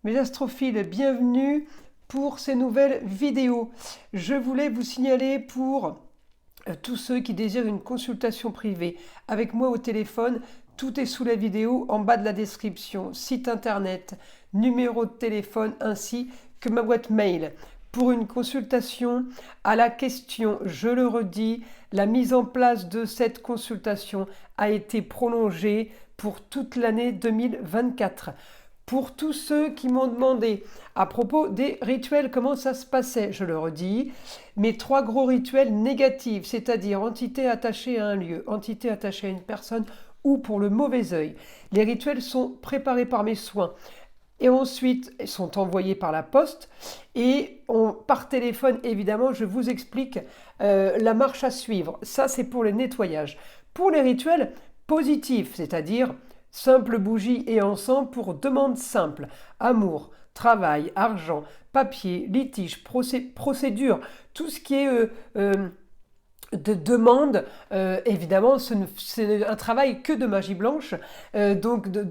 Mes astrophiles, bienvenue pour ces nouvelles vidéos. Je voulais vous signaler pour tous ceux qui désirent une consultation privée avec moi au téléphone, tout est sous la vidéo en bas de la description, site internet, numéro de téléphone ainsi que ma boîte mail. Pour une consultation à la question, je le redis, la mise en place de cette consultation a été prolongée pour toute l'année 2024. Pour tous ceux qui m'ont demandé à propos des rituels, comment ça se passait, je le redis, mes 3 gros rituels négatifs, c'est-à-dire entité attachée à un lieu, entité attachée à une personne ou pour le mauvais œil. Les rituels sont préparés par mes soins et ensuite sont envoyés par la poste et par téléphone, évidemment, je vous explique la marche à suivre. Ça, c'est pour le nettoyage. Pour les rituels positifs, c'est-à-dire simple bougie et encens pour demande simple, amour, travail, argent, papier, litige, procédure, tout ce qui est de demande, évidemment, c'est un travail que de magie blanche, donc de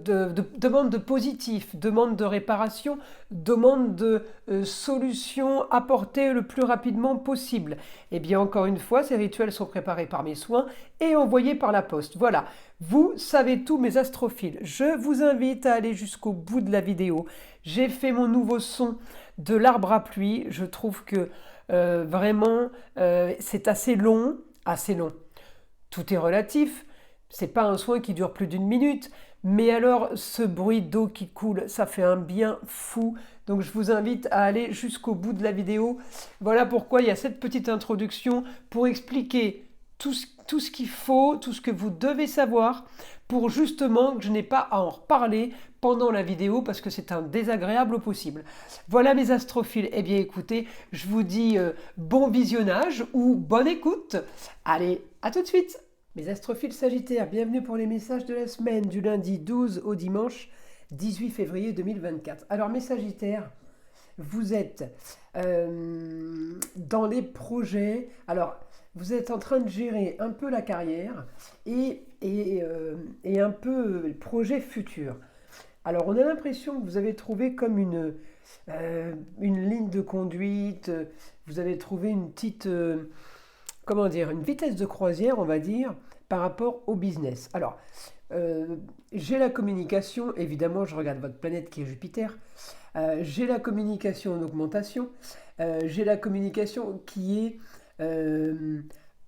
demande de positif, demande de réparation, demande de solution apportée le plus rapidement possible. Et bien encore une fois, ces rituels sont préparés par mes soins et envoyés par la poste. Voilà, vous savez tout mes astrophiles. Je vous invite à aller jusqu'au bout de la vidéo. J'ai fait mon nouveau son de l'arbre à pluie. Je trouve que vraiment, c'est assez long, assez long. Tout est relatif. C'est pas un soin qui dure plus d'une minute, mais alors ce bruit d'eau qui coule, ça fait un bien fou. Donc je vous invite à aller jusqu'au bout de la vidéo. Voilà pourquoi il y a cette petite introduction pour expliquer tout ce qu'il faut, tout ce que vous devez savoir pour justement que je n'ai pas à en reparler pendant la vidéo parce que c'est un désagréable au possible. Voilà mes astrophiles. Eh bien écoutez, je vous dis bon visionnage ou bonne écoute. Allez, à tout de suite. Mes astrophiles Sagittaires, bienvenue pour les messages de la semaine du lundi 12 au dimanche 18 février 2024. Alors mes Sagittaires, vous êtes dans les projets. Alors, vous êtes en train de gérer un peu la carrière et un peu le projet futur. Alors, on a l'impression que vous avez trouvé comme une ligne de conduite, vous avez trouvé une petite, comment dire, une vitesse de croisière, on va dire, par rapport au business. Alors, j'ai la communication, évidemment, je regarde votre planète qui est Jupiter. J'ai la communication en augmentation. J'ai la communication qui est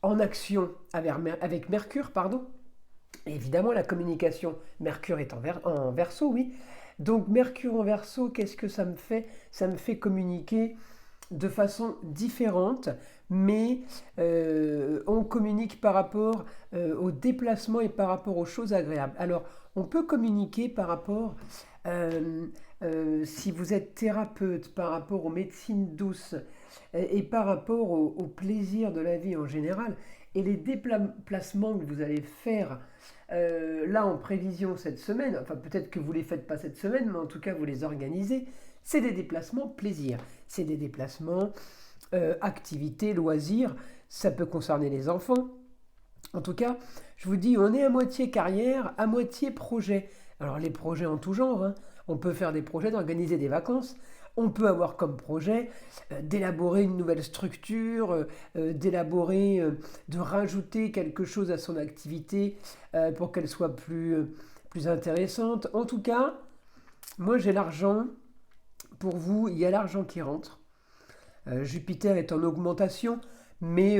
en action avec Mercure, pardon. Et évidemment, la communication, Mercure est en Verseau, oui. Donc, Mercure en Verseau, qu'est-ce que ça me fait? Ça me fait communiquer de façon différente, mais on communique par rapport aux déplacements et par rapport aux choses agréables. Alors, on peut communiquer par rapport, si vous êtes thérapeute, par rapport aux médecines douces et par rapport au plaisir de la vie en général, et les déplacements que vous allez faire là en prévision cette semaine, enfin peut-être que vous ne les faites pas cette semaine, mais en tout cas vous les organisez, c'est des déplacements plaisir, c'est des déplacements activités, loisirs, ça peut concerner les enfants. En tout cas, je vous dis, on est à moitié carrière, à moitié projet. Alors les projets en tout genre, hein. On peut faire des projets d'organiser des vacances, on peut avoir comme projet d'élaborer une nouvelle structure, de rajouter quelque chose à son activité pour qu'elle soit plus intéressante. En tout cas, moi j'ai l'argent, pour vous, il y a l'argent qui rentre. Jupiter est en augmentation, mais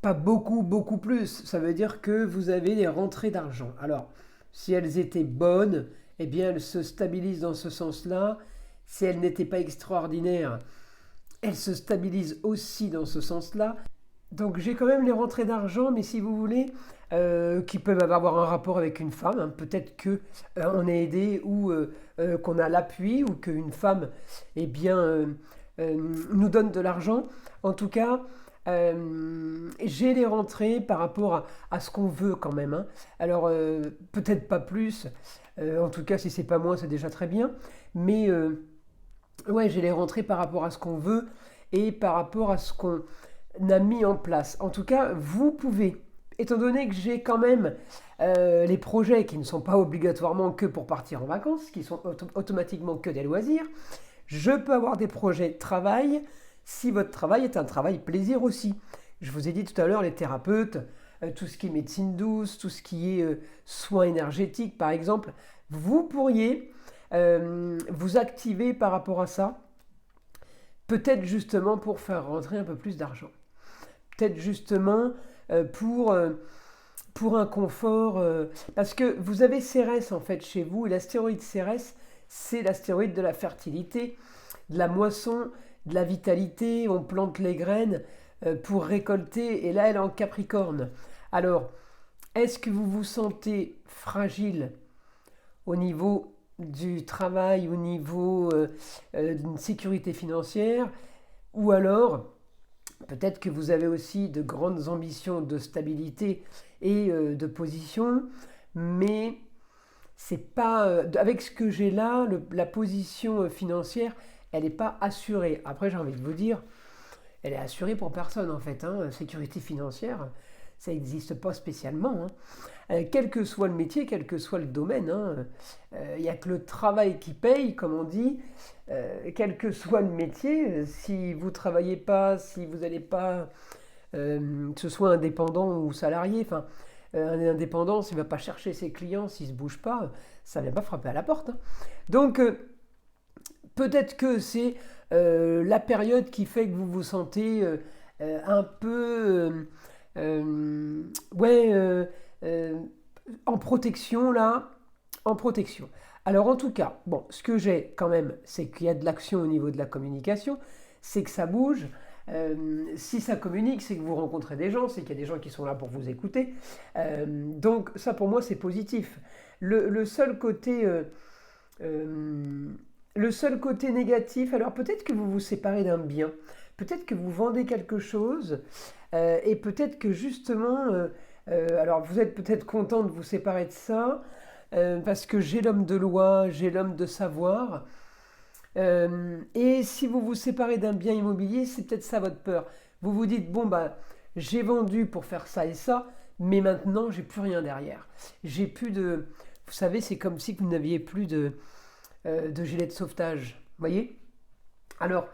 pas beaucoup, beaucoup plus. Ça veut dire que vous avez des rentrées d'argent. Alors, si elles étaient bonnes, eh bien, elles se stabilisent dans ce sens-là. Si elles n'étaient pas extraordinaires, elles se stabilisent aussi dans ce sens-là. Donc, j'ai quand même les rentrées d'argent, mais si vous voulez, qui peuvent avoir un rapport avec une femme. Hein. Peut-être que on est aidé ou qu'on a l'appui ou qu'une femme, eh bien, nous donne de l'argent. En tout cas, j'ai les rentrées par rapport à ce qu'on veut quand même. Hein. Alors, peut-être pas plus. En tout cas, si c'est pas moins, c'est déjà très bien. Mais ouais, j'ai les rentrées par rapport à ce qu'on veut et par rapport à ce qu'on a mis en place. En tout cas, vous pouvez étant donné que j'ai quand même les projets qui ne sont pas obligatoirement que pour partir en vacances, qui sont automatiquement que des loisirs, je peux avoir des projets de travail si votre travail est un travail plaisir aussi. Je vous ai dit tout à l'heure, les thérapeutes, tout ce qui est médecine douce, tout ce qui est soins énergétiques par exemple, vous pourriez vous activer par rapport à ça, peut-être justement pour faire rentrer un peu plus d'argent. Peut-être justement pour un confort, parce que vous avez Cérès en fait chez vous, et l'astéroïde Cérès, c'est l'astéroïde de la fertilité, de la moisson, de la vitalité, on plante les graines pour récolter, et là elle est en Capricorne. Alors, est-ce que vous vous sentez fragile au niveau du travail, au niveau d'une sécurité financière, ou alors peut-être que vous avez aussi de grandes ambitions de stabilité et de position, mais c'est pas avec ce que j'ai là, la position financière, elle n'est pas assurée. Après, j'ai envie de vous dire, elle est assurée pour personne en fait. Sécurité financière, ça n'existe pas spécialement. Quel que soit le métier, quel que soit le domaine, il n'y a que le travail qui paye, comme on dit. Quel que soit le métier, si vous ne travaillez pas, si vous n'allez pas, que ce soit indépendant ou salarié, enfin, un indépendant, s'il ne va pas chercher ses clients, s'il ne se bouge pas, ça ne vient pas frapper à la porte. Donc, peut-être que c'est la période qui fait que vous vous sentez un peu ouais, en protection là, en protection. Alors en tout cas, bon, ce que j'ai quand même, c'est qu'il y a de l'action au niveau de la communication, c'est que ça bouge. Si ça communique, c'est que vous rencontrez des gens, c'est qu'il y a des gens qui sont là pour vous écouter. Donc ça pour moi c'est positif. Le seul côté le seul côté négatif, alors peut-être que vous vous séparez d'un bien, peut-être que vous vendez quelque chose, et peut-être que justement, alors vous êtes peut-être content de vous séparer de ça, parce que j'ai l'homme de loi, j'ai l'homme de savoir, et si vous vous séparez d'un bien immobilier, c'est peut-être ça votre peur. Vous vous dites, bon bah, j'ai vendu pour faire ça et ça, mais maintenant j'ai plus rien derrière. J'ai plus de... Vous savez, c'est comme si vous n'aviez plus de gilet de sauvetage. Vous voyez? Alors,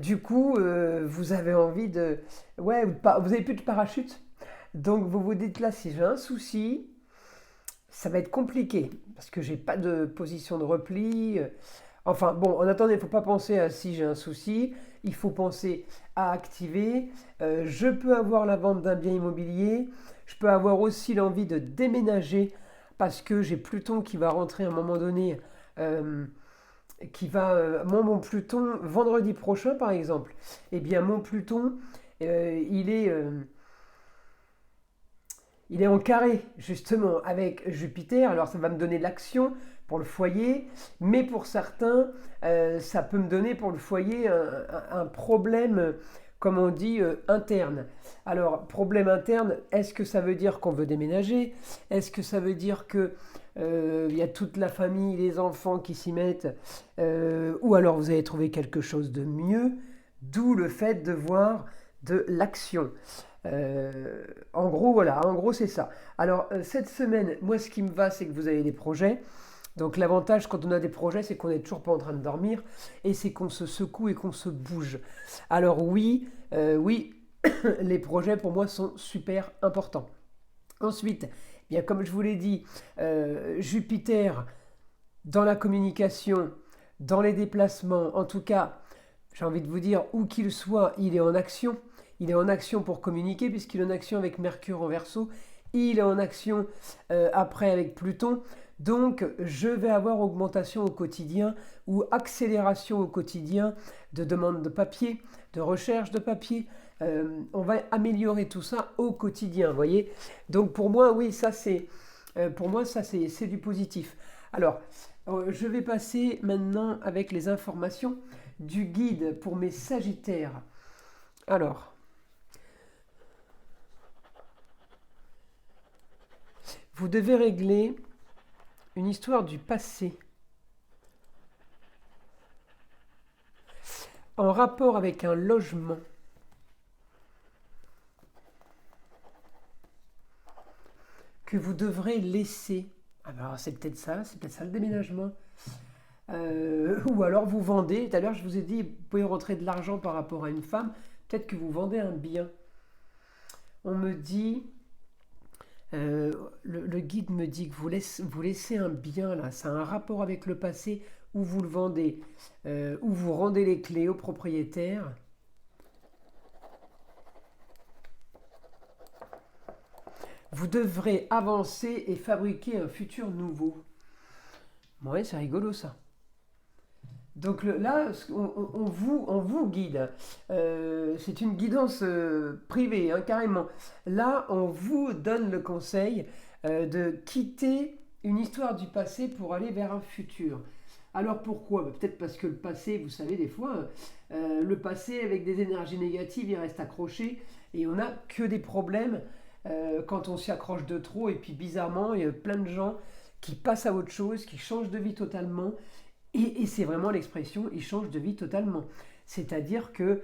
du coup, vous avez envie de... Ouais, vous n'avez plus de parachute. Donc vous vous dites là, si j'ai un souci, ça va être compliqué. Parce que j'ai pas de position de repli. Enfin bon, en attendant, il ne faut pas penser à si j'ai un souci. Il faut penser à activer. Je peux avoir la vente d'un bien immobilier. Je peux avoir aussi l'envie de déménager parce que j'ai Pluton qui va rentrer à un moment donné, qui va, mon Pluton, vendredi prochain par exemple, eh bien mon Pluton, il est en carré justement avec Jupiter, alors ça va me donner l'action pour le foyer, mais pour certains, ça peut me donner pour le foyer un problème, comme on dit, interne. Alors, problème interne, est-ce que ça veut dire qu'on veut déménager? Est-ce que ça veut dire que il y a toute la famille, les enfants qui s'y mettent, ou alors vous avez trouvé quelque chose de mieux, d'où le fait de voir de l'action. En gros, voilà, en gros c'est ça. Alors, cette semaine, moi ce qui me va, c'est que vous avez des projets. Donc l'avantage quand on a des projets, c'est qu'on n'est toujours pas en train de dormir et c'est qu'on se secoue et qu'on se bouge. Alors oui, oui, les projets pour moi sont super importants. Ensuite, eh bien comme je vous l'ai dit, Jupiter dans la communication, dans les déplacements, en tout cas, j'ai envie de vous dire, où qu'il soit, il est en action. Il est en action pour communiquer puisqu'il est en action avec Mercure en Verseau. Il est en action après avec Pluton. Donc, je vais avoir augmentation au quotidien ou accélération au quotidien de demande de papier, de recherche de papier. On va améliorer tout ça au quotidien, vous voyez. Donc, pour moi, oui, ça c'est du positif. Alors, je vais passer maintenant avec les informations du guide pour mes Sagittaires. Alors, vous devez régler une histoire du passé en rapport avec un logement. que vous devrez laisser. Alors c'est peut-être ça le déménagement. Ou alors vous vendez. Tout à l'heure je vous ai dit, vous pouvez rentrer de l'argent par rapport à une femme. Peut-être que vous vendez un bien. On me dit, le guide me dit que vous laissez un bien là. Ça a un rapport avec le passé où vous le vendez, où vous rendez les clés au propriétaire. Vous devrez avancer et fabriquer un futur nouveau. Ouais, c'est rigolo ça. Donc là, on vous guide. C'est une guidance privée, hein, carrément. Là, on vous donne le conseil de quitter une histoire du passé pour aller vers un futur. Alors pourquoi? Peut-être parce que le passé, vous savez, des fois, le passé avec des énergies négatives, il reste accroché et on n'a que des problèmes quand on s'y accroche de trop. Et puis bizarrement, il y a plein de gens qui passent à autre chose, qui changent de vie totalement. Et c'est vraiment l'expression, ils changent de vie totalement. C'est-à-dire que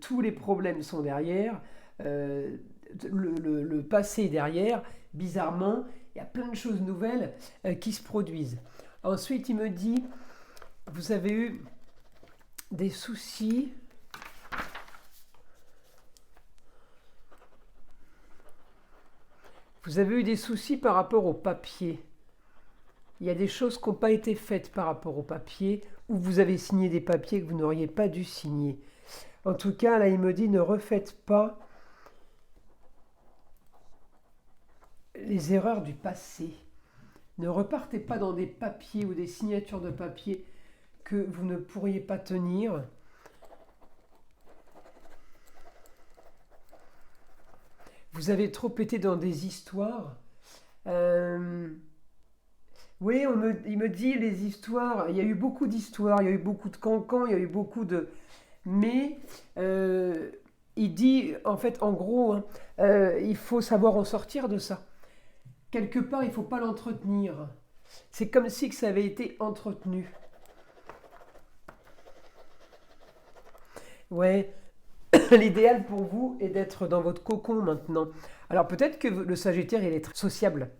tous les problèmes sont derrière, le passé est derrière, bizarrement, il y a plein de choses nouvelles qui se produisent. Ensuite, il me dit, vous avez eu des soucis. Vous avez eu des soucis par rapport au papier. Il y a des choses qui n'ont pas été faites par rapport au papier, ou vous avez signé des papiers que vous n'auriez pas dû signer. En tout cas, là, il me dit, ne refaites pas les erreurs du passé. Ne repartez pas dans des papiers ou des signatures de papier que vous ne pourriez pas tenir. Vous avez trop été dans des histoires. Oui, il me dit les histoires, il y a eu beaucoup d'histoires, il y a eu beaucoup de cancans, il y a eu beaucoup de... Mais il dit, en fait, en gros, hein, il faut savoir en sortir de ça. Quelque part, il ne faut pas l'entretenir. C'est comme si que ça avait été entretenu. Ouais, l'idéal pour vous est d'être dans votre cocon maintenant. Alors peut-être que le Sagittaire, il est très sociable.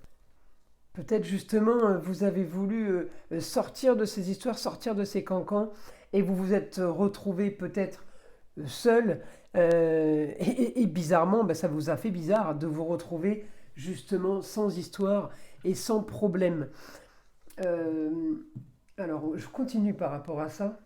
Peut-être justement, vous avez voulu sortir de ces histoires, sortir de ces cancans, et vous vous êtes retrouvé peut-être seul. Et bizarrement, ben, ça vous a fait bizarre de vous retrouver justement sans histoire et sans problème. Alors, je continue par rapport à ça.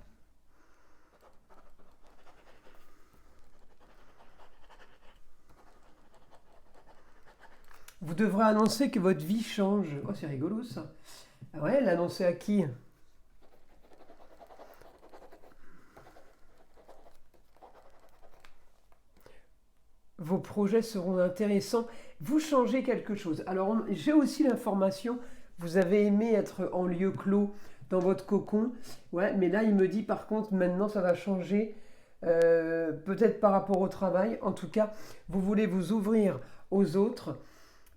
Vous devrez annoncer que votre vie change. Oh, c'est rigolo ça. Ah ouais, l'annoncer à qui? Vos projets seront intéressants. Vous changez quelque chose. Alors, j'ai aussi l'information. Vous avez aimé être en lieu clos dans votre cocon. Ouais, mais là, il me dit par contre, maintenant, ça va changer. Peut-être par rapport au travail. En tout cas, vous voulez vous ouvrir aux autres.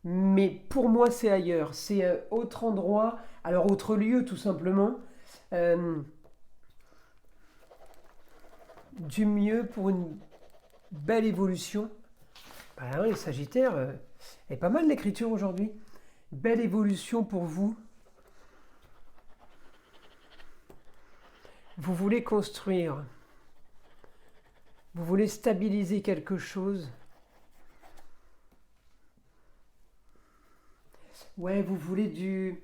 Mais pour moi, c'est ailleurs. C'est autre endroit. Alors, autre lieu, tout simplement. Euh, du mieux pour une belle évolution. Ah oui, Sagittaire, est pas mal l'écriture aujourd'hui. Belle évolution pour vous. Vous voulez construire. Vous voulez stabiliser quelque chose. Ouais, vous voulez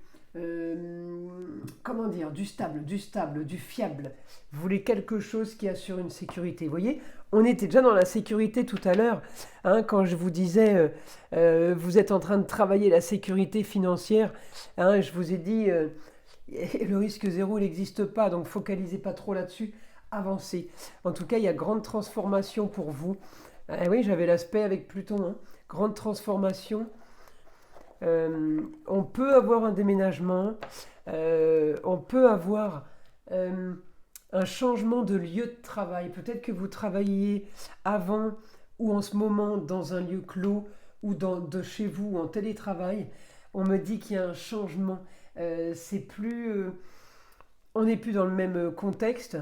comment dire, du stable, du fiable. Vous voulez quelque chose qui assure une sécurité. Vous voyez, on était déjà dans la sécurité tout à l'heure, hein, quand je vous disais, vous êtes en train de travailler la sécurité financière. Hein, je vous ai dit, le risque zéro, il n'existe pas, donc focalisez pas trop là-dessus, avancez. En tout cas, il y a grande transformation pour vous. Oui, j'avais l'aspect avec Pluton, hein. Grande transformation. On peut avoir un déménagement, on peut avoir un changement de lieu de travail. Peut-être que vous travailliez avant ou en ce moment dans un lieu clos ou de chez vous en télétravail. On me dit qu'il y a un changement. C'est plus, on n'est plus dans le même contexte.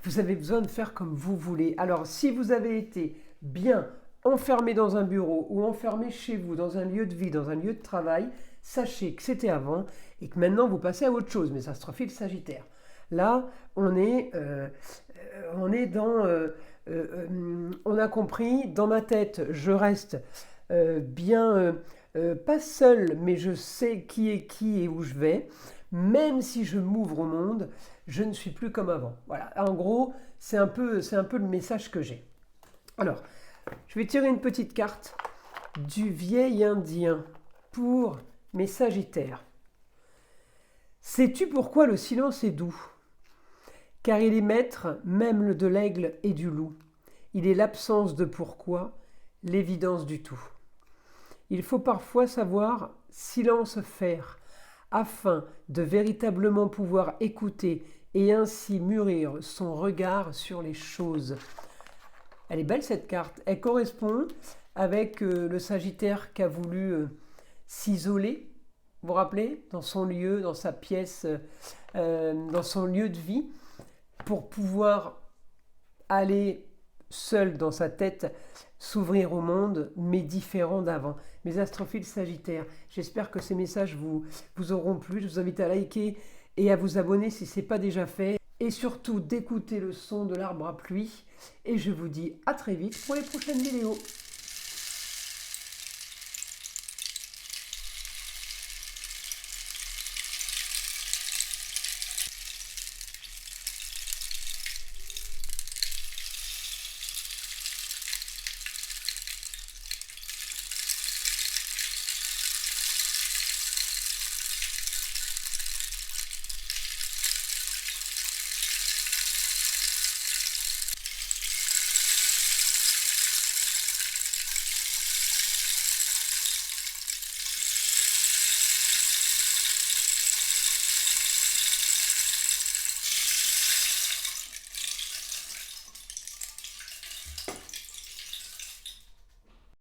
Vous avez besoin de faire comme vous voulez. Alors, si vous avez été bien enfermé dans un bureau ou enfermé chez vous, dans un lieu de vie, dans un lieu de travail, sachez que c'était avant et que maintenant vous passez à autre chose, mes astrophiles Sagittaires. Là, on est dans... on a compris, dans ma tête, je reste pas seul, mais je sais qui est qui et où je vais. Même si je m'ouvre au monde, je ne suis plus comme avant. Voilà, en gros, c'est un peu le message que j'ai. Alors, je vais tirer une petite carte du vieil indien pour mes Sagittaires. Sais-tu pourquoi le silence est doux? Car il est maître même de l'aigle et du loup. Il est l'absence de pourquoi, l'évidence du tout. Il faut parfois savoir silence faire, afin de véritablement pouvoir écouter et ainsi mûrir son regard sur les choses. Elle est belle cette carte. Elle correspond avec le Sagittaire qui a voulu s'isoler, vous vous rappelez, dans son lieu, dans sa pièce, dans son lieu de vie, pour pouvoir aller seul dans sa tête, s'ouvrir au monde, mais différent d'avant. Mes astrophiles Sagittaires, j'espère que ces messages vous auront plu. Je vous invite à liker et à vous abonner si ce n'est pas déjà fait. Et surtout d'écouter le son de l'arbre à pluie. Et je vous dis à très vite pour les prochaines vidéos.